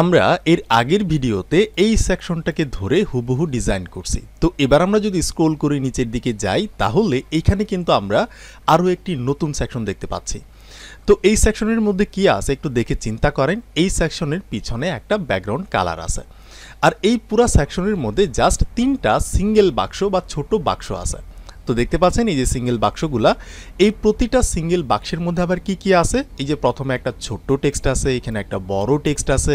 আমরা এর আগের ভিডিওতে এই সেকশনটাকে ধরে হুবহু ডিজাইন করছি। তো এবার আমরা যদি স্ক্রল করে নিচের দিকে যাই তাহলে এখানে কিন্তু আমরা আরও একটি নতুন সেকশন দেখতে পাচ্ছি। তো এই সেকশনের মধ্যে কি আছে একটু দেখে চিন্তা করেন। এই সেকশনের পিছনে একটা ব্যাকগ্রাউন্ড কালার আছে, আর এই পুরা সেকশনের মধ্যে জাস্ট 3টা সিঙ্গেল বাক্স বা ছোট বাক্স আছে। তো দেখতে পাচ্ছেন এই যে সিঙ্গেল বাক্সগুলা, এই প্রতিটা সিঙ্গেল বাক্সের মধ্যে আবার কি কি আছে, এই যে প্রথমে একটা ছোট্ট টেক্সট আছে, এখানে একটা বড় টেক্সট আছে,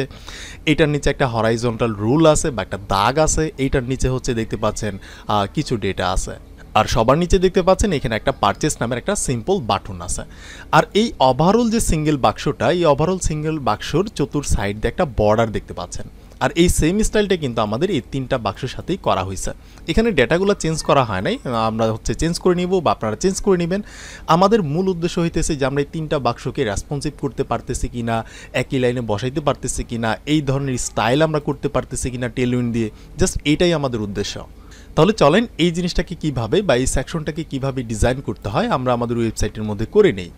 এটার নিচে একটা হরাইজন্টাল রুল আছে বা একটা দাগ আছে, এইটার নিচে হচ্ছে দেখতে পাচ্ছেন কিছু ডেটা আছে, আর সবার নিচে দেখতে পাচ্ছেন এখানে একটা পারচেস নামের একটা সিম্পল বাটন আছে। আর এই ওভারঅল যে সিঙ্গেল বাক্সটা, এই ওভারঅল সিঙ্গেল বাক্সর চতুর সাইড দিয়ে একটা বর্ডার দেখতে পাচ্ছেন। আর এই সেম স্টাইলটা কিন্তু আমাদের এই 3টা বাক্সের সাথেই করা হয়েছে। এখানে ডেটাগুলো চেঞ্জ করা হয় নাই, আমরা হচ্ছে চেঞ্জ করে নিব বা আপনারা চেঞ্জ করে নেবেন। আমাদের মূল উদ্দেশ্য হইতেছে যে আমরা এই 3টা বাক্সকে রেসপন্সিভ করতে পারতেছি কিনা, একই লাইনে বসাইতে পারতেছি কিনা, এই ধরনের স্টাইল আমরা করতে পারতেছি কিনা টেলউইন্ড দিয়ে, জাস্ট এইটাই আমাদের উদ্দেশ্য। তাহলে চলেন এই জিনিসটাকে কিভাবে বা এই সেকশনটাকে কিভাবে ডিজাইন করতে হয় আমরা আমাদের ওয়েবসাইটের মধ্যে করে নেই।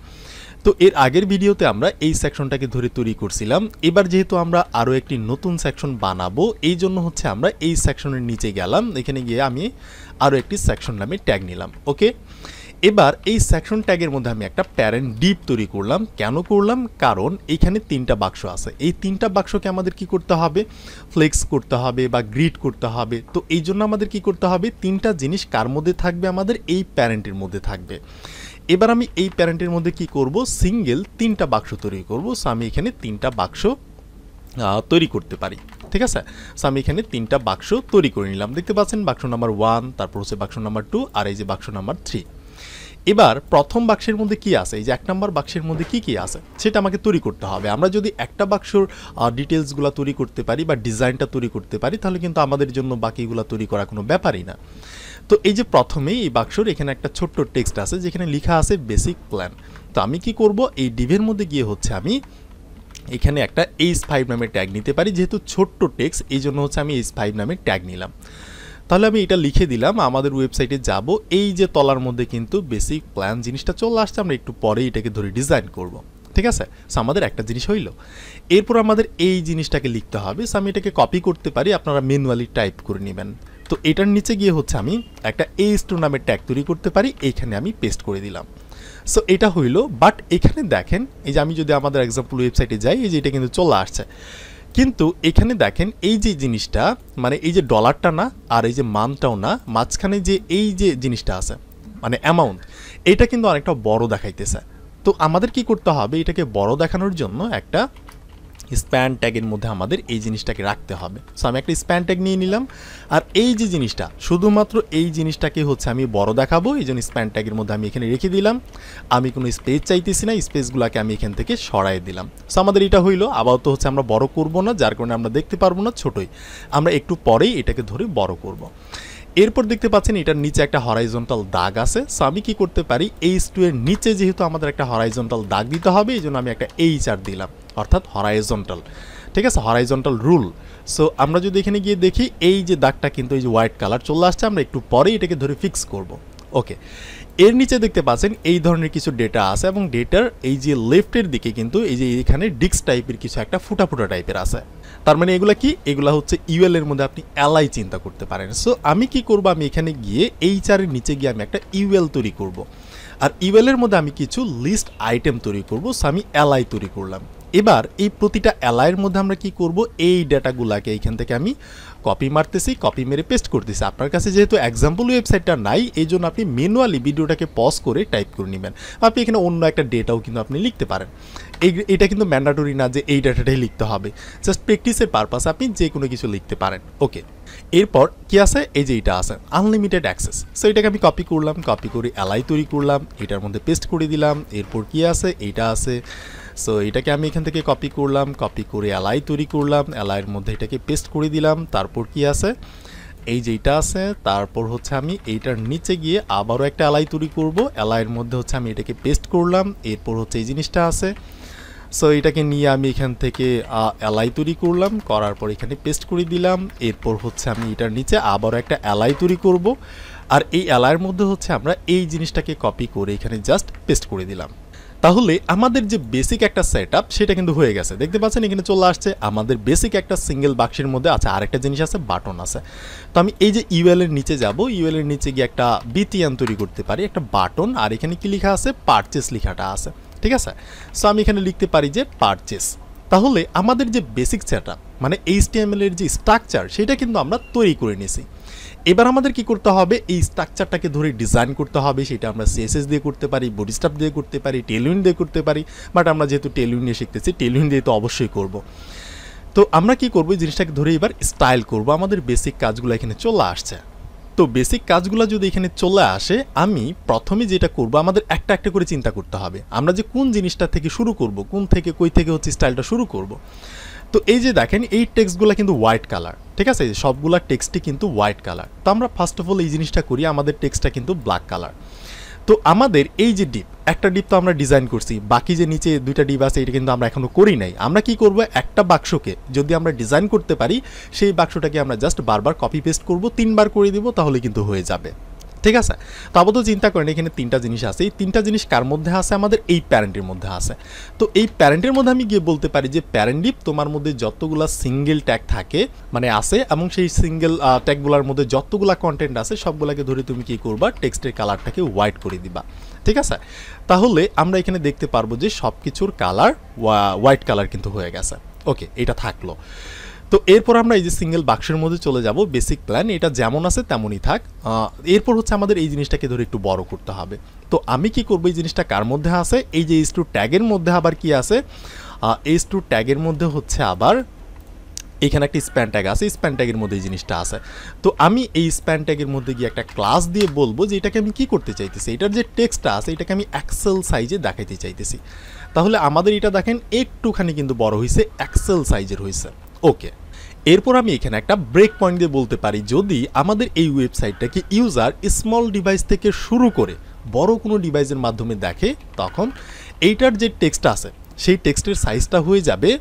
তো এর আগের ভিডিওতে আমরা এই সেকশনটাকে ধরে তৈরি করছিলাম। এবার যেহেতু আমরা আরও একটি নতুন সেকশন বানাবো, এই জন্য হচ্ছে আমরা এই সেকশনের নিচে গেলাম, এখানে গিয়ে আমি আরও একটি সেকশন নামে ট্যাগ নিলাম। ওকে, এবার এই সেকশন ট্যাগের মধ্যে আমি একটা প্যারেন্ট ডিপ তৈরি করলাম। কেন করলাম? কারণ এইখানে 3টা বাক্স আছে, এই 3টা বাক্সকে আমাদের কি করতে হবে, ফ্লেক্স করতে হবে বা গ্রিড করতে হবে। তো এই জন্য আমাদের কি করতে হবে, 3টা জিনিস কার মধ্যে থাকবে, আমাদের এই প্যারেন্টের মধ্যে থাকবে। এবার আমি এই প্যারেন্টের মধ্যে কি করব, সিঙ্গেল 3টা বাক্স তৈরি করব। সো আমি এখানে 3টা বাক্স তৈরি করতে পারি, ঠিক আছে। সো আমি এখানে 3টা বাক্স তৈরি করে নিলাম। দেখতে পাচ্ছেন বাক্স নাম্বার 1, তারপর হচ্ছে বাক্স নাম্বার 2, আর এই যে বাক্স নাম্বার 3। এবার প্রথম বাক্সের মধ্যে কি আছে, এই যে 1 নম্বর বাক্সের মধ্যে কি কি আছে সেটা আমাকে তৈরি করতে হবে। আমরা যদি একটা বাক্সর ডিটেলসগুলো তৈরি করতে পারি বা ডিজাইনটা তৈরি করতে পারি তাহলে কিন্তু আমাদের জন্য বাকিগুলো তৈরি করা কোনো ব্যাপারই না। তো এই যে প্রথমেই এই বাক্সর এখানে একটা ছোট্ট টেক্সট আছে যেখানে লেখা আছে বেসিক প্ল্যান। তো আমি কি করব, এই ডিভের মধ্যে গিয়ে হচ্ছে আমি এখানে একটা H5 নামে ট্যাগ নিতে পারি। যেহেতু ছোট্ট টেক্সট এই জন্য হচ্ছে আমি H5 নামে ট্যাগ নিলাম। তাহলে আমি এটা লিখে দিলাম, আমাদের ওয়েবসাইটে যাব, এই যে তলার মধ্যে কিন্তু বেসিক প্ল্যান জিনিসটা চলে আসছে, আমরা একটু পরে এটাকে ধরে ডিজাইন করব, ঠিক আছে। সো আমাদের একটা জিনিস হইল, এরপর আমাদের এই জিনিসটাকে লিখতে হবে। সো আমি এটাকে কপি করতে পারি, আপনারা ম্যানুয়ালি টাইপ করে নেবেন। তো এটার নিচে গিয়ে হচ্ছে আমি একটা H2 নামের ট্যাগ তৈরি করতে পারি, এইখানে আমি পেস্ট করে দিলাম। সো এটা হইল, বাট এখানে দেখেন এই যে আমি যদি আমাদের এক্সাম্পল ওয়েবসাইটে যাই, এই যে এটা কিন্তু চলে আসছে, কিন্তু এখানে দেখেন এই যে জিনিসটা, মানে এই যে ডলারটা না আর এই যে মানটাও না, মাঝখানে যে এই যে জিনিসটা আছে মানে অ্যামাউন্ট, এটা কিন্তু অনেকটা বড় দেখাইতেছে। তো আমাদের কি করতে হবে, এটাকে বড় দেখানোর জন্য একটা স্প্যান ট্যাগের মধ্যে আমাদের এই জিনিসটাকে রাখতে হবে। সো আমি একটা স্প্যান ট্যাগ নিয়ে নিলাম, আর এই যে জিনিসটা শুধুমাত্র এই জিনিসটাকে হচ্ছে আমি বড় দেখাবো, এই জন্য স্প্যান ট্যাগের মধ্যে আমি এখানে রেখে দিলাম। আমি কোনো স্পেস চাইতেছি না, স্পেসগুলোকে আমি এখান থেকে সরাই দিলাম। সো আমাদের এটা হইলো, আপাতত হচ্ছে আমরা বড় করব না, যার কারণে আমরা দেখতে পারবো না, ছোটই, আমরা একটু পরেই এটাকে ধরে বড় করব। এরপর দেখতে পাচ্ছেন এটার নিচে একটা হরাইজন্টাল দাগ আছে। সো আমি কি করতে পারি, H2 এর নিচে যেহেতু আমাদের একটা হরাইজন্টাল দাগ দিতে হবে, এই জন্য আমি একটা HR দিলাম, অর্থাৎ হরাইজন্টাল, ঠিক আছে, হরাইজন্টাল রুল। সো আমরা যদি এখানে গিয়ে দেখি এই যে দাগটা কিন্তু এই যে হোয়াইট কালার চলে আসছে, আমরা একটু পরে এটাকে ধরে ফিক্স করব। ওকে, এর নিচে দেখতে পাচ্ছেন এই ধরনের কিছু ডেটা আছে, এবং ডেটার এই যে লেফটের দিকে কিন্তু এই যে এখানে ডিস্ক টাইপের কিছু একটা ফুটা ফুটা টাইপের আছে। তার মানে এগুলা কি, এগুলা হচ্ছে ইউএল এর মধ্যে আপনি এলআই চিন্তা করতে পারেন। সো আমি কি করব, আমি এখানে গিয়ে HR এর নিচে গিয়ে আমি একটা ইউএল তৈরি করব, আর ইউএল এর মধ্যে আমি কিছু লিস্ট আইটেম তৈরি করব। সো আমি এলআই তৈরি করলাম। এবার এই প্রতিটা এলআইয়ের মধ্যে আমরা কি করব, এই ডেটাগুলাকে এইখান থেকে আমি কপি মারতেছি, কপি মেরে পেস্ট করতেছি। আপনার কাছে যেহেতু এক্সাম্পল ওয়েবসাইটটা নাই, এই জন্য আপনি ম্যানুয়ালি ভিডিওটাকে পজ করে টাইপ করে নেবেন। আপনি এখানে অন্য একটা ডেটাও কিন্তু আপনি লিখতে পারেন, এটা কিন্তু ম্যান্ডাটরি না যে এই ডেটাটাই লিখতে হবে, জাস্ট প্র্যাকটিসের পারপাসে আপনি যে কোনো কিছু লিখতে পারেন। ওকে, এরপর কি আছে, এই যে এটা আছে আনলিমিটেড অ্যাক্সেস। সো এটাকে আমি কপি করলাম, কপি করে এলআই তৈরি করলাম, এটার মধ্যে পেস্ট করে দিলাম। এরপর কি আছে, এইটা আছে। সো এটাকে আমি এখান থেকে কপি করলাম, কপি করে এলআই তৈরি করলাম, এলআইয়ের মধ্যে এটাকে পেস্ট করে দিলাম। তারপর কি আছে, এই যে এটা আছে। তারপর হচ্ছে আমি এইটার নিচে গিয়ে আবারও একটা এলআই তৈরি করব, এলআইয়ের মধ্যে হচ্ছে আমি এটাকে পেস্ট করলাম। এরপর হচ্ছে এই জিনিসটা আছে। সো এটাকে নিয়ে আমি এখান থেকে এলআই তৈরি করলাম, করার পর এখানে পেস্ট করে দিলাম। এরপর হচ্ছে আমি এটার নিচে আবারও একটা এলআই তৈরি করব, আর এই এলআইয়ের মধ্যে হচ্ছে আমরা এই জিনিসটাকে কপি করে এখানে জাস্ট পেস্ট করে দিলাম। তাহলে আমাদের যে বেসিক একটা সেটআপ সেটা কিন্তু হয়ে গেছে, দেখতে পাচ্ছেন এখানে চলে আসছে আমাদের বেসিক একটা সিঙ্গেল বাক্সের মধ্যে। আচ্ছা, আরেকটা জিনিস আছে, বাটন আছে। তো আমি এই যে ইউএল এর নিচে যাব, ইউএল এর নিচে গিয়ে একটা বিটিএন তৈরি করতে পারি, একটা বাটন, আর এখানে কি লেখা আছে, পারচেস লেখাটা আছে, ঠিক আছে। সো আমি এখানে লিখতে পারি যে পারচেস। তাহলে আমাদের যে বেসিক সেটআপ মানে এইচটিএমএল এর যে স্ট্রাকচার সেটা কিন্তু আমরা তৈরি করে নিয়েছি। এবার আমাদের কি করতে হবে, এই স্ট্রাকচারটাকে ধরে ডিজাইন করতে হবে। সেটা আমরা সিএসএস দিয়ে করতে পারি, বডিস্ট্রাপ দিয়ে করতে পারি, টেলউইন্ড দিয়ে করতে পারি, বাট আমরা যেহেতু টেলউইন্ড নিয়ে শিখতেছি, টেলউইন্ড দিয়ে তো অবশ্যই করব। তো আমরা কি করব, এই জিনিসটাকে ধরে এবার স্টাইল করব। আমাদের বেসিক কাজগুলো এখানে চলে আসছে। তো বেসিক কাজগুলো যদি এখানে চলে আসে, আমি প্রথমে যেটা করব, আমাদের একটা একটা করে চিন্তা করতে হবে আমরা যে কোন জিনিসটা থেকে শুরু করব, কোন থেকে কই থেকে হচ্ছে স্টাইলটা শুরু করব। তো এই যে দেখেন এই টেক্সটগুলো কিন্তু হোয়াইট কালার, ঠিক আছে, সবগুলা টেক্সটই কিন্তু হোয়াইট কালার। তো আমরা ফার্স্ট অফ অল এই জিনিসটা করি, আমাদের টেক্সটটা কিন্তু ব্ল্যাক কালার। তো আমাদের এই যে ডিপ, একটা ডিপ তো আমরা ডিজাইন করছি, বাকি যে নিচে দুইটা ডিপ আছে এটা কিন্তু আমরা এখনো করি নাই। আমরা কি করব, একটা বাক্সকে যদি আমরা ডিজাইন করতে পারি, সেই বাক্সটাকে আমরা জাস্ট বারবার কপি পেস্ট করব, 3বার করে দিব, তাহলে কিন্তু হয়ে যাবে, ঠিক আছে। তো আপাতত চিন্তা করেন এখানে 3টা জিনিস আছে, এই 3টা জিনিস কার মধ্যে আছে, আমাদের এই প্যারেন্টের মধ্যে আছে। তো এই প্যারেন্টের মধ্যে আমি গিয়ে বলতে পারি যে প্যারেন্ট ডিপ তোমার মধ্যে যতগুলা সিঙ্গেল ট্যাগ থাকে মানে আছে, এবং সেই সিঙ্গেল ট্যাগগুলোর মধ্যে যতগুলা কন্টেন্ট আছে সবগুলাকে ধরে তুমি কি করবা, টেক্সটের কালারটাকে হোয়াইট করে দিবা, ঠিক আছে। তাহলে আমরা এখানে দেখতে পারবো যে সব কিছুর কালার হোয়াইট কালার কিন্তু হয়ে গেছে। ওকে, এটা থাকলো। তো এরপর আমরা এই যে সিঙ্গেল বাক্সের মধ্যে চলে যাব, বেসিক প্ল্যান এটা যেমন আছে তেমনই থাক। এরপর হচ্ছে আমাদের এই জিনিসটাকে ধরে একটু বড় করতে হবে। তো আমি কি করব, এই জিনিসটা কার মধ্যে আছে, এই যে H2 ট্যাগের মধ্যে আবার কি আছে, H2 ট্যাগের মধ্যে হচ্ছে আবার এখানে একটা স্প্যান ট্যাগ আছে, স্প্যান ট্যাগের মধ্যে এই জিনিসটা আছে। তো আমি এই স্প্যান ট্যাগের মধ্যে গিয়ে একটা ক্লাস দিয়ে বলবো যে এটাকে আমি কি করতে চাইতেছি, এটার যে টেক্সটটা আছে এটাকে আমি এক্সেল সাইজে দেখাইতে চাইতেছি। তাহলে আমাদের এটা দেখেন একটুখানি কিন্তু বড় হয়েছে, এক্সেল সাইজের হয়েছে। ওকে, এরপর আমি এখানে একটা ব্রেক পয়েন্ট দিয়ে বলতে পারি, যদি আমাদের এই ওয়েবসাইটটাকে ইউজার স্মল ডিভাইস থেকে শুরু করে বড় কোনো ডিভাইসের মাধ্যমে দেখে, তখন এইটার যে টেক্সট আছে সেই টেক্সটের সাইজটা হয়ে যাবে,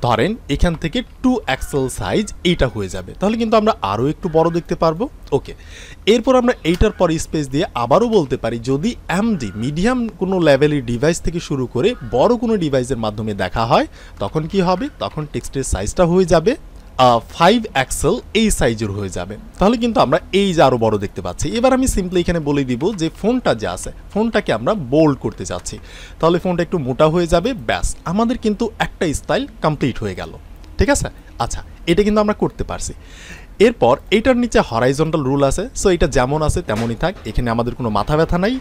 ধরেন এখান থেকে 2 এক্সেল সাইজ এইটা হয়ে যাবে, তাহলে কিন্তু আমরা আরও একটু বড় দেখতে পারবো। ওকে, এরপর আমরা এইটার পর স্পেস দিয়ে আবারও বলতে পারি, যদি এমডি মিডিয়াম কোনো লেভেলের ডিভাইস থেকে শুরু করে বড় কোনো ডিভাইসের মাধ্যমে দেখা হয়, তখন কি হবে, তখন টেক্সটের সাইজটা হয়ে যাবে 5 এক্সেল এই সাইজের হয়ে যাবে। তাহলে কিন্তু আমরা এই যে আরও বড় দেখতে পাচ্ছি। এবার আমি সিম্পলি এখানে বলে দিব যে ফোনটা যে আছে, ফোনটাকে আমরা বোল্ড করতে চাচ্ছি, তাহলে ফোনটা একটু মোটা হয়ে যাবে, ব্যাস আমাদের কিন্তু একটা স্টাইল কমপ্লিট হয়ে গেল, ঠিক আছে। আচ্ছা, এটা কিন্তু আমরা করতে পারছি। এরপর এটার নিচে হরাইজন্টাল রুল আছে, সো এটা যেমন আছে তেমনই থাক, এখানে আমাদের কোনো মাথা ব্যথা নাই,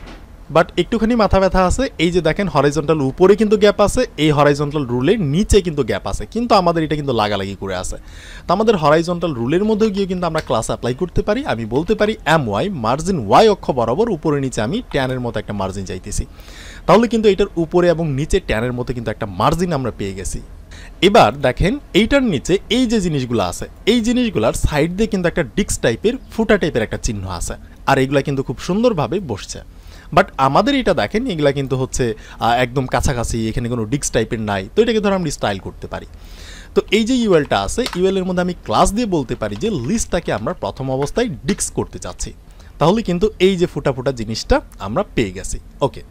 বাট একটুখানি মাথা ব্যথা আছে। এই যে দেখেন হরাইজন্টাল উপরে কিন্তু গ্যাপ আছে, এই হরাইজন্টাল রুলের নিচে কিন্তু গ্যাপ আছে, কিন্তু আমাদের এটা কিন্তু লাগালাগি করে আছে। তো আমাদের হরাইজন্টাল রুলের মধ্যেও গিয়ে কিন্তু আমরা ক্লাস অ্যাপ্লাই করতে পারি। আমি বলতে পারি MY মার্জিন ওয়াই অক্ষ বরাবর উপরে নিচে আমি ট্যানের মতো একটা মার্জিন চাইতেছি, তাহলে কিন্তু এটার উপরে এবং নিচে ট্যানের মতো কিন্তু একটা মার্জিন আমরা পেয়ে গেছি। এবার দেখেন এইটার নিচে এই যে জিনিসগুলো আছে, এই জিনিসগুলোর সাইড দিয়ে কিন্তু একটা ডিস্ক টাইপের ফুটা টাইপের একটা চিহ্ন আছে, আর এগুলা কিন্তু খুব সুন্দরভাবে বসছে। বাট আমাদের এটা দেখেন এগুলা কিন্তু হচ্ছে একদম কাছাকাছি, এখানে কোনো ডিস্ক টাইপের নাই, তো এটাকে ধর আমরা স্টাইল করতে পারি। তো এই যে ইউএলটা আছে, ইউএলের মধ্যে আমি ক্লাস দিয়ে বলতে পারি যে লিস্টটাকে আমরা প্রথম অবস্থায় ডিস্ক করতে চাচ্ছি, তাহলে কিন্তু এই যে ফুটা ফুটা জিনিসটা আমরা পেয়ে গেছি। ওকে,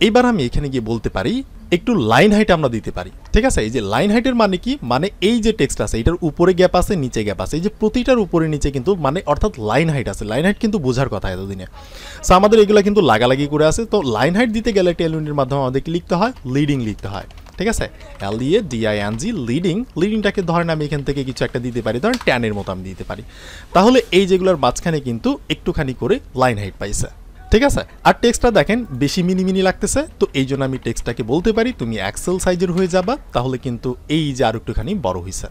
এইবার আমি এখানে গিয়ে বলতে পারি একটু লাইন হাইট আমরা দিতে পারি, ঠিক আছে। এই যে লাইন হাইটের মানে কি, মানে এই যে টেক্সট আছে এটার উপরে গ্যাপ আছে, নিচে গ্যাপ আছে, এই যে প্রতিটার উপরে নিচে কিন্তু মানে অর্থাৎ লাইন হাইট আছে। লাইন হাইট কিন্তু বোঝার কথা এতদিনে, সো আমাদের এগুলো কিন্তু লাগালাগি করে আছে। তো লাইন হাইট দিতে গেলে টেলউইন্ডের মাধ্যমে আমাদেরকে লিখতে হয় লিডিং লিখতে হয়, ঠিক আছে, LEADING লিডিং। লিডিংটাকে ধরেন আমি এখান থেকে কিছু একটা দিতে পারি, ধরেন ট্যানের মতো আমি দিতে পারি, তাহলে এই যেগুলোর মাঝখানে কিন্তু একটুখানি করে লাইন হাইট পাইছে, ঠিক আছে। আর টেক্সটটা দেখেন বেশি মিনি মিনি লাগতেছে, তো এই জন্য আমি টেক্সটটাকে বলতে পারি তুমি এক্সেল সাইজের হয়ে যাবা, তাহলে কিন্তু এই যে আর একটুখানি বড় হয়েছে।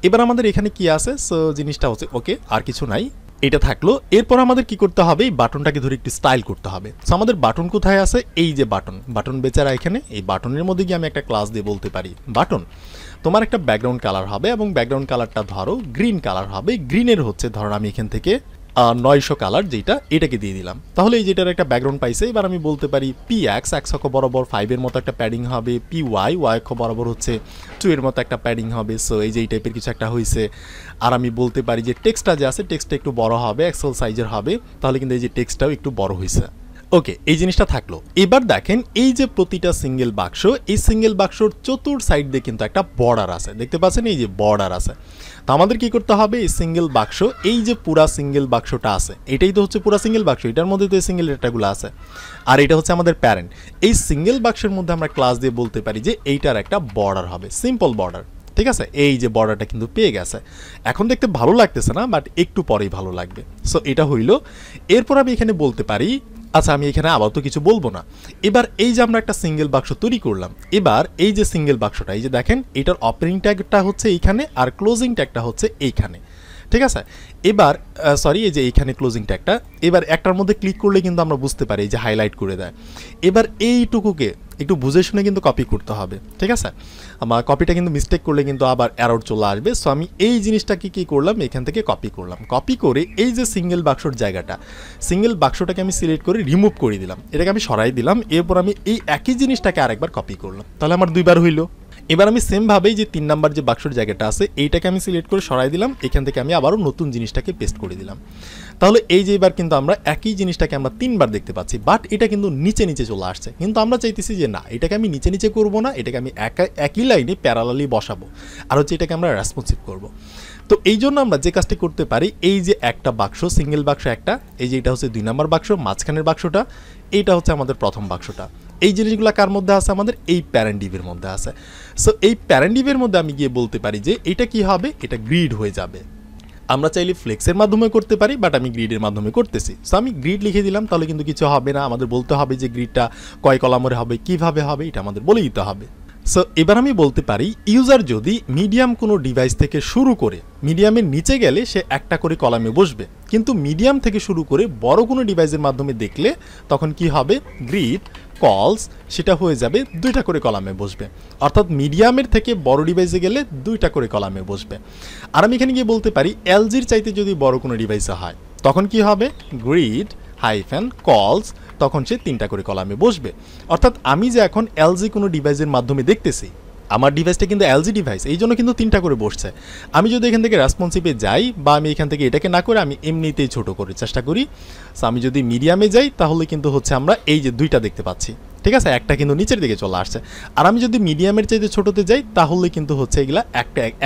এবার আমাদের এখানে কি আছে, সো জিনিসটা হচ্ছে ওকে, আর কিছু নাই, এটা থাকলো। এরপর আমাদের কি করতে হবে, এই বাটনটাকে ধরে একটু স্টাইল করতে হবে। সো আমাদের বাটন কোথায় আছে, এই যে বাটন বেচারা এখানে, এই বাটনের মধ্যে গিয়ে আমি একটা ক্লাস দিয়ে বলতে পারি বাটন তোমার একটা ব্যাকগ্রাউন্ড কালার হবে, এবং ব্যাকগ্রাউন্ড কালারটা ধরো গ্রিন কালার হবে। গ্রিনের হচ্ছে ধরো আমি এখান থেকে 900 কালার যেটা, এটাকে দিয়ে দিলাম, তাহলে এই যেটার একটা ব্যাকগ্রাউন্ড পাইছে। এবার আমি বলতে পারি PX অক্ষ বরাবর 5 এর মতো একটা প্যাডিং হবে, PY অক্ষ বরাবর হচ্ছে 2 এর মতো একটা প্যাডিং হবে। সো এই যে এই টাইপের কিছু একটা হয়েছে। আর আমি বলতে পারি যে টেক্সটটা যে আছে টেক্সটটা একটু বড় হবে, এক্সেল সাইজের হবে, তাহলে কিন্তু এই যে টেক্সটটাও একটু বড় হয়েছে। ওকে, এই জিনিসটা থাকলো। এবার দেখেন এই যে প্রতিটা সিঙ্গেল বাক্স, এই সিঙ্গেল বাক্সর চতুর সাইড দিয়ে কিন্তু একটা বর্ডার আছে, দেখতে পাচ্ছেন এই যে বর্ডার আছে। তো আমাদের কি করতে হবে, এই সিঙ্গেল বাক্স, এই যে পুরা সিঙ্গেল বাক্সটা আছে এটাই তো হচ্ছে পুরা সিঙ্গেল বাক্স, এটার মধ্যে তো এই সিঙ্গেল ডেটাগুলো আছে, আর এটা হচ্ছে আমাদের প্যারেন্ট। এই সিঙ্গেল বাক্সের মধ্যে আমরা ক্লাস দিয়ে বলতে পারি যে এইটার একটা বর্ডার হবে, সিম্পল বর্ডার। ঠিক আছে, এই যে বর্ডারটা কিন্তু পেয়ে গেছে। এখন দেখতে ভালো লাগতেছে না, বাট একটু পরেই ভালো লাগবে। সো এটা হইল। এরপর আমি এখানে বলতে পারি, আচ্ছা আমি এখানে আবার তো কিছু বলবো না। এবার এই যে আমরা একটা সিঙ্গেল বাক্স তৈরি করলাম, এবার এই যে সিঙ্গেল বাক্সটা, এই যে দেখেন এটার ওপেনিং ট্যাগটা হচ্ছে এইখানে আর ক্লোজিং ট্যাগটা হচ্ছে এইখানে। ঠিক আছে, এবার সরি এই যে এইখানে ক্লোজিং ট্যাগটা, এবার একটার মধ্যে ক্লিক করলে কিন্তু আমরা বুঝতে পারি যে হাইলাইট করে দেয়। এবার এইটুকুকে একটু বুঝে শুনে কিন্তু কপি করতে হবে। ঠিক আছে, আমার কপিটা কিন্তু মিস্টেক করলে কিন্তু আবার এরর চলে আসবে। সো আমি এই জিনিসটাকে কি করলাম, এখান থেকে কপি করলাম, কপি করে এই যে সিঙ্গেল বাক্সর জায়গাটা, সিঙ্গেল বাক্সটাকে আমি সিলেক্ট করে রিমুভ করে দিলাম, এটাকে আমি সরাই দিলাম। এরপর আমি এই একই জিনিসটাকে আরেকবার কপি করলাম, তাহলে আমার দুইবার হইল। এবার আমি সেমভাবেই যে 3 নাম্বার যে বাক্সর জায়গাটা আছে এইটাকে আমি সিলেক্ট করে সরাই দিলাম, এখান থেকে আমি আবারও নতুন জিনিসটাকে পেস্ট করে দিলাম। তাহলে এই যে এবার কিন্তু আমরা একই জিনিসটাকে আমরা 3বার দেখতে পাচ্ছি, বাট এটা কিন্তু নিচে নিচে চলে আসছে। কিন্তু আমরা চাইতেছি যে না, এটাকে আমি নিচে নিচে করব না, এটাকে আমি একই লাইনে প্যারালালি বসাবো, আর হচ্ছে এটাকে আমরা রেসপন্সিভ করব। তো এই জন্য আমরা যে কাজটি করতে পারি, এই যে একটা বাক্স, সিঙ্গেল বাক্স একটা, এই যে এটা হচ্ছে 2 নাম্বার বাক্স, মাঝখানের বাক্সটা এইটা হচ্ছে আমাদের প্রথম বাক্সটা। এই জিনিসগুলো কার মধ্যে আছে, আমাদের এই প্যারেন্ট ডিভের মধ্যে আছে। সো এই প্যারেন্ট ডিভের মধ্যে আমি গিয়ে বলতে পারি যে এটা কি হবে, এটা গ্রিড হয়ে যাবে। আমরা চাইলে ফ্লেক্সের মাধ্যমে করতে পারি, বাট আমি গ্রিডের মাধ্যমে করতেছি। সো আমি গ্রিড লিখে দিলাম, তাহলে কিন্তু কিছু হবে না, আমাদের বলতে হবে যে গ্রিডটা কয় কলামের হবে, কিভাবে হবে, এটা আমাদের বলে দিতে হবে। সো এবার আমি বলতে পারি, ইউজার যদি মিডিয়াম কোনো ডিভাইস থেকে শুরু করে মিডিয়ামের নিচে গেলে সে একটা করে কলামে বসবে, কিন্তু মিডিয়াম থেকে শুরু করে বড় কোনো ডিভাইসের মাধ্যমে দেখলে তখন কি হবে, গ্রিড কলস সেটা হয়ে যাবে 2টা করে কলামে বসবে, অর্থাৎ মিডিয়ামের থেকে বড় ডিভাইসে গেলে 2টা করে কলামে বসবে। আর আমি এখানে গিয়ে বলতে পারি এলজির চাইতে যদি বড় কোনো ডিভাইসে হয় তখন কি হবে, গ্রিড হাইফেন কলস, তখন সে 3টা করে কলামে বসবে। অর্থাৎ আমি যে এখন এলজি কোনো ডিভাইসের মাধ্যমে দেখতেছি, আমার ডিভাইসটা কিন্তু এলজি ডিভাইস, এই জন্য কিন্তু 3টা করে বসছে। আমি যদি এখান থেকে রেসপন্সিভে যাই, বা আমি এখান থেকে এটাকে না করে আমি এমনিতেই ছোট করে চেষ্টা করি, সো আমি যদি মিডিয়ামে যাই তাহলে কিন্তু হচ্ছে আমরা এই যে 2টা দেখতে পাচ্ছি। ঠিক আছে, একটা কিন্তু নিচের দিকে চলে আসছে। আর আমি যদি মিডিয়ামের চাইতে ছোটোতে যাই তাহলে কিন্তু হচ্ছে এগুলা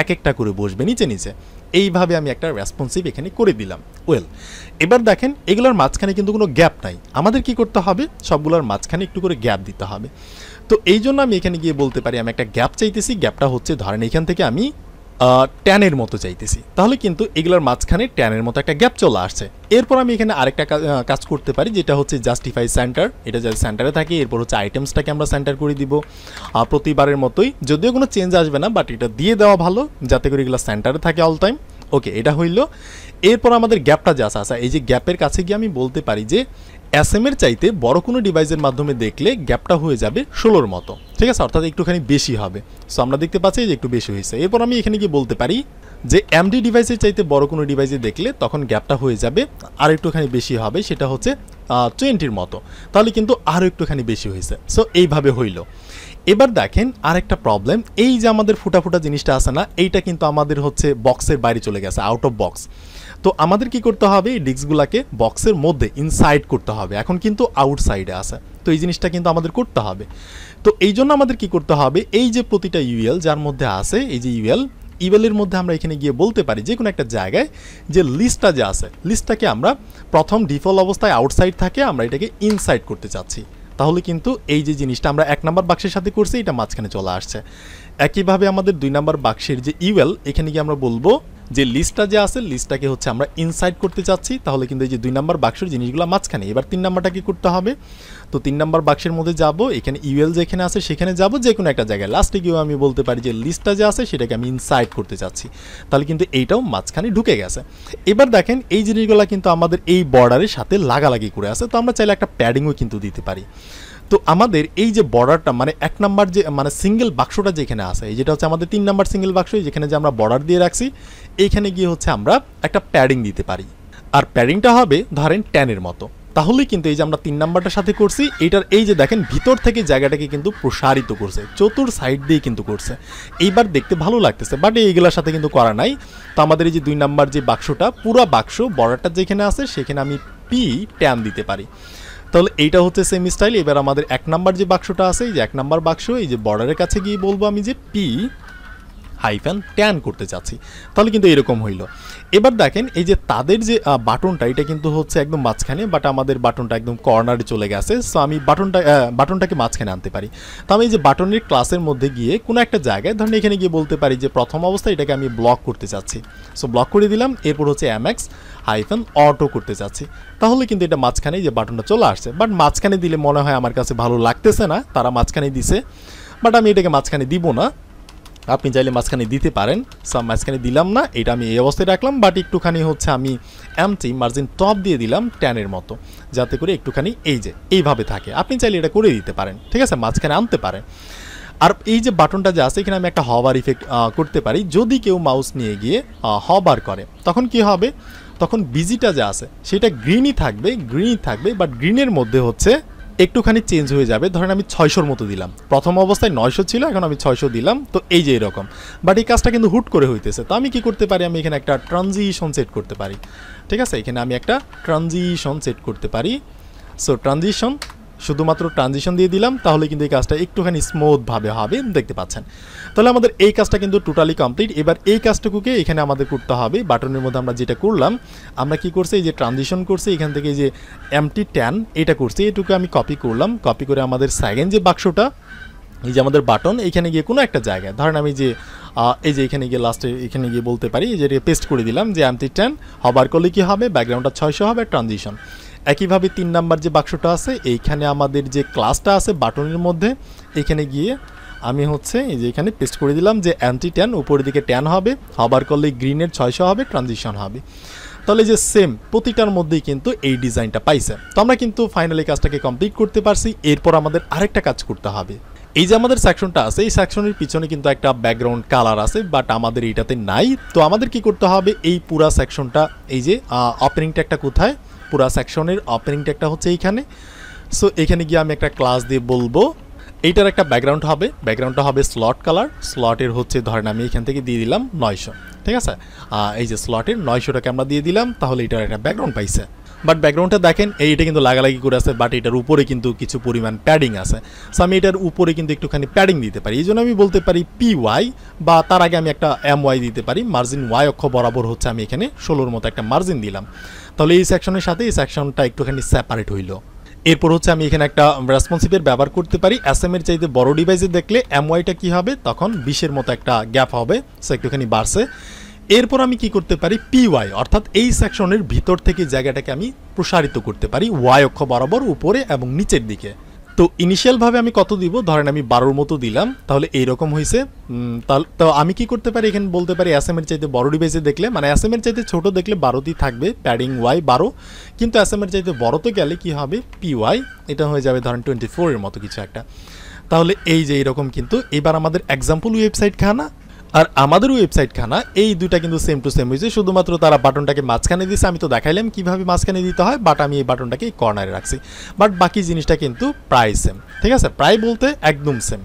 একটা করে বসবে নিচে নিচে। এইভাবে আমি একটা রেসপন্সিভ এখানে করে দিলাম। ওয়েল, এবার দেখেন এগুলোর মাঝখানে কিন্তু কোনো গ্যাপ নাই, আমাদের কি করতে হবে, সবগুলোর মাঝখানে একটু করে গ্যাপ দিতে হবে। তো এই জন্য আমি এখানে গিয়ে বলতে পারি আমি একটা গ্যাপ চাইতেছি, গ্যাপটা হচ্ছে ধরেন এখান থেকে আমি 10-এর মতো চাইতেছি, তাহলে কিন্তু এগুলোর মাঝখানে 10-এর মতো একটা গ্যাপ চলে আসছে। এরপর আমি এখানে আরেকটা কাজ করতে পারি, যেটা হচ্ছে জাস্টিফাই সেন্টার, এটা যাতে সেন্টারে থাকে। এরপর হচ্ছে আইটেমসটাকে আমরা সেন্টার করে দিব প্রতিবারের মতোই, যদিও কোনো চেঞ্জ আসবে না, বাট এটা দিয়ে দেওয়া ভালো যাতে করে এগুলো সেন্টারে থাকে অল টাইম। ওকে, এটা হইল। এরপর আমাদের গ্যাপটা যা আছে, এই যে গ্যাপের কাছে গিয়ে আমি বলতে পারি যে এসএম এর চাইতে বড় কোনো ডিভাইসের মাধ্যমে দেখলে গ্যাপটা হয়ে যাবে 16-র মতো। ঠিক আছে, অর্থাৎ একটুখানি বেশি হবে। সো আমরা দেখতে পাচ্ছি যে একটু বেশি হয়েছে। এরপর আমি এখানে গিয়ে বলতে পারি যে এমডি ডিভাইসের চাইতে বড় কোনো ডিভাইসে দেখলে তখন গ্যাপটা হয়ে যাবে আর একটুখানি বেশি হবে, সেটা হচ্ছে 20-র মতো, তাহলে কিন্তু আরও একটুখানি বেশি হয়েছে। সো এইভাবে হইল। এবার দেখেন আরেকটা প্রবলেম, এই যে আমাদের ফুটা ফুটা জিনিসটা আছে না, এইটা কিন্তু আমাদের হচ্ছে বক্সের বাইরে চলে গেছে, আউট অফ বক্স। তো আমাদের কি করতে হবে, এই ডিস্কগুলোকে বক্সের মধ্যে ইনসাইড করতে হবে, এখন কিন্তু আউটসাইডে আছে। তো এই জিনিসটা কিন্তু আমাদের করতে হবে। তো এই জন্য আমাদের কি করতে হবে, এই যে প্রতিটা ইউএল যার মধ্যে আছে, এই যে ইউএলের মধ্যে আমরা এখানে গিয়ে বলতে পারি যে কোনো একটা জায়গায় যে লিস্টটা যে আছে, লিস্টটাকে আমরা প্রথম ডিফল্ট অবস্থায় আউটসাইড থাকে, আমরা এটাকে ইনসাইড করতে চাচ্ছি। তাহলে কিন্তু এই যে জিনিসটা আমরা 1 নাম্বার বাক্সের সাথে করছি, এটা মাঝখানে চলে আসছে। একইভাবে আমাদের 2 নাম্বার বাক্সের যে ইউএল, এখানে গিয়ে আমরা বলবো যে লিস্টটা যে আছে, লিস্টটাকে হচ্ছে আমরা ইনসাইড করতে চাচ্ছি, তাহলে কিন্তু এই যে 2 নাম্বার বাক্সের জিনিসগুলো মাঝখানে। এবার 3 নাম্বারটা কি করতে হবে, তো 3 নাম্বার বাক্সের মধ্যে যাব, এখানে ইউএল যেখানে আছে সেখানে যাব, যে কোনো একটা জায়গায় লাস্টে গিয়েও আমি বলতে পারি যে লিস্টটা যে আছে সেটাকে আমি ইনসাইড করতে চাচ্ছি, তাহলে কিন্তু এইটাও মাঝখানে ঢুকে গেছে। এবার দেখেন এই জিনিসগুলো কিন্তু আমাদের এই বর্ডারের সাথে লাগালাগি করে আছে, তো আমরা চাইলে একটা প্যাডিংও কিন্তু দিতে পারি। তো আমাদের এই যে বর্ডারটা মানে 1 নাম্বার যে মানে সিঙ্গেল বাক্সটা যেখানে আছে, এই যেটা হচ্ছে আমাদের 3 নাম্বার সিঙ্গেল বাক্স, যেখানে যে আমরা বর্ডার দিয়ে রাখছি, এইখানে গিয়ে হচ্ছে আমরা একটা প্যাডিং দিতে পারি। আর প্যাডিংটা হবে ধরেন 10-এর মতো। তাহলেই কিন্তু এই যে আমরা 3 নাম্বারটার সাথে করছি, এটার এই যে দেখেন ভিতর থেকে জায়গাটাকে কিন্তু প্রসারিত করছে, চতুর সাইড দিয়ে কিন্তু করছে। এইবার দেখতে ভালো লাগতেছে, বাট এইগুলোর সাথে কিন্তু করা নাই। তো আমাদের এই যে 2 নাম্বার যে বাক্সটা, পুরো বাক্স বর্ডারটা যেখানে আছে সেখানে আমি P10 দিতে পারি। তাহলে এইটা হচ্ছে সেম স্টাইল। এবার আমাদের 1 নাম্বার যে বাক্সটা আছে, এই যে 1 নাম্বার বাক্স, এই যে বর্ডারের কাছে গিয়ে বলবো আমি যে পি হাইফেন ট্যান করতে চাচ্ছি, তাহলে কিন্তু এরকম হইল। এবার দেখেন এই যে তাদের যে বাটনটা, এটা কিন্তু হচ্ছে একদম মাঝখানে, বাট আমাদের বাটনটা একদম কর্নারে চলে গেছে। সো আমি বাটনটাকে মাঝখানে আনতে পারি। তো আমি এই যে বাটনের ক্লাসের মধ্যে গিয়ে কোনো একটা জায়গায় ধরেন এখানে গিয়ে বলতে পারি যে প্রথম অবস্থায় এটাকে আমি ব্লক করতে চাচ্ছি। সো ব্লক করে দিলাম। এরপর হচ্ছে এমএক্স হাইফেন অটো করতে চাচ্ছি, তাহলে কিন্তু এটা মাঝখানে যে বাটনটা চলে আসছে। বাট মাঝখানে দিলে মনে হয় আমার কাছে ভালো লাগতেছে না, তারা মাঝখানে দিছে, বাট আমি এটাকে মাঝখানে দিব না। আপনি চাইলে মাঝখানে দিতে পারেন। সো মাঝখানে দিলাম না, এটা আমি এই অবস্থায় রাখলাম, বাট একটুখানি হচ্ছে আমি এমটি মার্জিন টপ দিয়ে দিলাম 10-এর মতো, যাতে করে একটুখানি এই যে এইভাবে থাকে। আপনি চাইলে এটা করে দিতে পারেন, ঠিক আছে, মাঝখানে আনতে পারেন। আর এই যে বাটনটা যে আছে, এখানে আমি একটা হবার ইফেক্ট করতে পারি। যদি কেউ মাউস নিয়ে গিয়ে হবার করে, তখন কি হবে, তখন বিজিটা যে আছে সেটা গ্রিনই থাকবে, বাট গ্রিনের মধ্যে হচ্ছে একটুখানি চেঞ্জ হয়ে যাবে। ধরেন আমি 600-র মতো দিলাম, প্রথম অবস্থায় 900 ছিল, এখন আমি 600 দিলাম। তো এই যে এরকম, বাট এই কাজটা কিন্তু হুট করে হইতেছে। তো আমি কি করতে পারি, আমি এখানে একটা ট্রানজিশন সেট করতে পারি, ঠিক আছে, এখানে আমি একটা ট্রানজিশন সেট করতে পারি। সো ট্রানজিশন, শুধুমাত্র ট্রানজিশন দিয়ে দিলাম, তাহলে কিন্তু এই কাজটা একটুখানি স্মুথভাবে হবে, দেখতে পাচ্ছেন। তাহলে আমাদের এই কাজটা কিন্তু টোটালি কমপ্লিট। এবার এই কাজটুকুকে এখানে আমাদের করতে হবে। বাটনের মধ্যে আমরা যেটা করলাম, আমরা কি করছি, এই যে ট্রানজিশন করছি, এখান থেকে যে এমটি 10 এটা করছি, এটুকু আমি কপি করলাম। কপি করে আমাদের সেকেন্ড যে বাক্সটা, এই যে আমাদের বাটন, এইখানে গিয়ে কোনো একটা জায়গায় ধরেন আমি যে এই যে এখানে গিয়ে লাস্টে এখানে গিয়ে বলতে পারি যে পেস্ট করে দিলাম যে এমটি 10 হবার করলে কি হবে, ব্যাকগ্রাউন্ডটা 600 হবে, ট্রানজিশন। একইভাবে 3 নাম্বার যে বাক্সটা আছে, এইখানে আমাদের যে ক্লাসটা আছে বাটনের মধ্যে, এখানে গিয়ে আমি হচ্ছে এই যে এখানে পেস্ট করে দিলাম যে এমটি 10 উপরের দিকে 10 হবে, হবার করলে গ্রিনের 600 হবে, ট্রানজিশন হবে। তাহলে যে সেম প্রতিটার মধ্যেই কিন্তু এই ডিজাইনটা পাইছে। তো আমরা কিন্তু ফাইনালি কাজটাকে কমপ্লিট করতে পারছি। এরপর আমাদের আরেকটা কাজ করতে হবে। এই যে আমাদের সেকশনটা আছে, এই সেকশনের পিছনে কিন্তু একটা ব্যাকগ্রাউন্ড কালার আছে, বাট আমাদের এইটাতে নাই। তো আমাদের কি করতে হবে, এই পুরা সেকশনটা, এই যে ওপেনিং ট্যাগটা কোথায়, পুরা সেকশনের ওপেনিং ট্যাগটা হচ্ছে এইখানে। সো এখানে গিয়ে আমি একটা ক্লাস দিয়ে বলবো এইটার একটা ব্যাকগ্রাউন্ড হবে, ব্যাকগ্রাউন্ডটা হবে স্লট কালার। স্লটের হচ্ছে ধরেন আমি এখান থেকে দিয়ে দিলাম 900, ঠিক আছে, এই যে স্লটের 900টাকে আমরা দিয়ে দিলাম, তাহলে এটার একটা ব্যাকগ্রাউন্ড পাইছে। বাট ব্যাকগ্রাউন্ডটা দেখেন এইটা কিন্তু লাগালাগি করে আছে, বাট এটার উপরে কিন্তু কিছু পরিমাণ প্যাডিং আছে। সো আমি এটার উপরে কিন্তু একটুখানি প্যাডিং দিতে পারি। এই জন্য আমি বলতে পারি PY, বা তার আগে আমি একটা MY দিতে পারি। মার্জিন Y অক্ষ বরাবর হচ্ছে আমি এখানে 16-র মতো একটা মার্জিন দিলাম। তাহলে এই সেকশনের সাথে এই সেকশনটা একটুখানি সেপারেট হইল। এরপর হচ্ছে আমি এখানে একটা রেসপন্সিভের ব্যবহার করতে পারি। SM এর চাইতে বড় ডিভাইসে দেখলে MYটা কি হবে, তখন 20-এর মতো একটা গ্যাপ হবে, সো একটুখানি বাড়ছে। এরপর আমি কি করতে পারি, PY, অর্থাৎ এই সেকশনের ভিতর থেকে জায়গাটাকে আমি প্রসারিত করতে পারি Y অক্ষ বরাবর উপরে এবং নিচের দিকে। তো ইনিশিয়ালভাবে আমি কত দিব, ধরেন আমি 12-র মতো দিলাম, তাহলে এইরকম হয়েছে। তো আমি কি করতে পারি, এখানে বলতে পারি SM এর চাইতে বড় ডিভাইসে দেখলে, মানে SM এর চাইতে ছোট দেখলে 12টি থাকবে, প্যাডিং Y 12, কিন্তু SM এর চাইতে বড়তে গেলে কি হবে, PY, এটা হয়ে যাবে ধরেন 24-এর মতো কিছু একটা। তাহলে এই যে এরকম কিন্তু এবার আমাদের এক্সাম্পল ওয়েবসাইট খানা আর আমাদের ওয়েবসাইট খানা এই দুইটা কিন্তু সেম টু সেম হয়েছে, শুধুমাত্র তারা বাটনটাকে মাঝখানে দিয়েছে। আমি তো দেখাইলাম কিভাবে মাঝখানে দিতে হয়, বাট আমি এই বাটনটাকে কর্নারে রাখছি, বাট বাকি জিনিসটা কিন্তু প্রায় সেম, ঠিক আছে, প্রায় বলতে একদম সেম।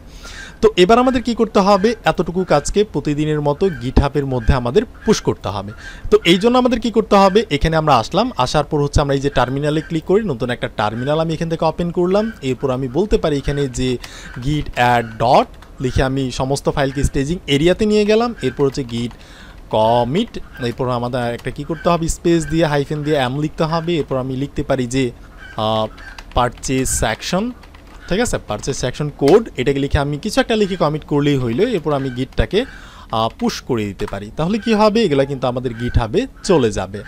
তো এবার আমাদের কি করতে হবে, এতটুকু কাজকে প্রতিদিনের মতো গিটহাবের মধ্যে আমাদের পুশ করতে হবে। তো এই জন্য আমাদের কি করতে হবে, এখানে আমরা আসলাম, আসার পর হচ্ছে আমরা এই যে টার্মিনালে ক্লিক করি, নতুন একটা টার্মিনাল আমি এখান থেকে ওপেন করলাম। এরপর আমি বলতে পারি এখানে যে গিট অ্যাড ডট লিখে আমি সমস্ত ফাইলকে স্টেজিং এরিয়াতে নিয়ে গেলাম। এরপর হচ্ছে গিট কমিট, এরপর আমাদের একটা কি করতে হবে, স্পেস দিয়ে হাইফেন দিয়ে লিখতে হবে। এরপর আমি লিখতে পারি যে পারচেজ সেকশন, ঠিক আছে, পারচেজ সেকশন কোড, এটাকে লিখে আমি কিছু একটা লিখে কমিট করলেই হইলো। এরপর আমি গিটটাকে পুশ করে দিতে পারি, তাহলে কি হবে, এগুলো কিন্তু আমাদের গিটহাবে চলে যাবে।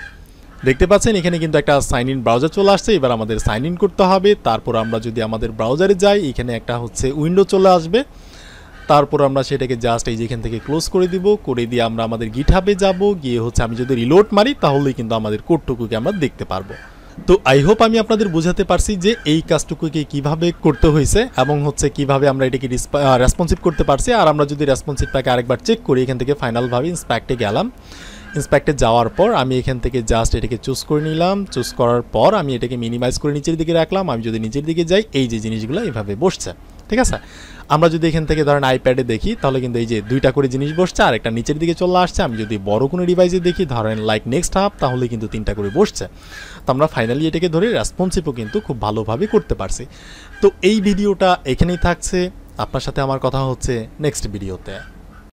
দেখতে পাচ্ছেন এখানে কিন্তু একটা সাইন ইন ব্রাউজার চলে আসছে। এবার আমাদের সাইন ইন করতে হবে। তারপর আমরা যদি আমাদের ব্রাউজারে যাই, এখানে একটা হচ্ছে উইন্ডো চলে আসবে। তারপর আমরা সেটাকে জাস্ট এই যে এখান থেকে ক্লোজ করে দিব, করে দিয়ে আমরা আমাদের গিটহাবে যাব, গিয়ে হচ্ছে আমি যদি রিলোড মারি, তাহলেই কিন্তু আমাদের কোডটুকুকে আমরা দেখতে পারবো। তো আই হোপ আমি আপনাদের বোঝাতে পারছি যে এই কাজটুকুকে কিভাবে করতে হয়েছে এবং হচ্ছে কিভাবে আমরা এটাকে রেসপন্সিভ করতে পারছি। আর আমরা যদি রেসপন্সিভটাকে আরেকবার চেক করি, এখান থেকে ফাইনালভাবে ইন্সপেক্টে গেলাম। ইন্সপেক্টে যাওয়ার পর আমি এখান থেকে জাস্ট এটাকে চুজ করে নিলাম। চুজ করার পর আমি এটাকে মিনিমাইজ করে নিচের দিকে রাখলাম। আমি যদি নিচের দিকে যাই, এই যে জিনিসগুলো এইভাবে বসছে, ঠিক আছে? আমরা যদি এখান থেকে ধরেন আইপ্যাডে দেখি তাহলে কিন্তু এই যে 2টা করে জিনিস বসছে আর একটা নিচের দিকে চলে আসছে। আমি যদি বড় কোনো ডিভাইসে দেখি ধরেন লাইক নেক্সট হাব তাহলে কিন্তু 3টা করে বসছে। তো আমরা ফাইনালি এটাকে ধরে রেসপন্সিভও কিন্তু খুব ভালোভাবে করতে পারছি। তো এই ভিডিওটা এখানেই থাকছে। আপনার সাথে আমার কথা হচ্ছে নেক্সট ভিডিওতে।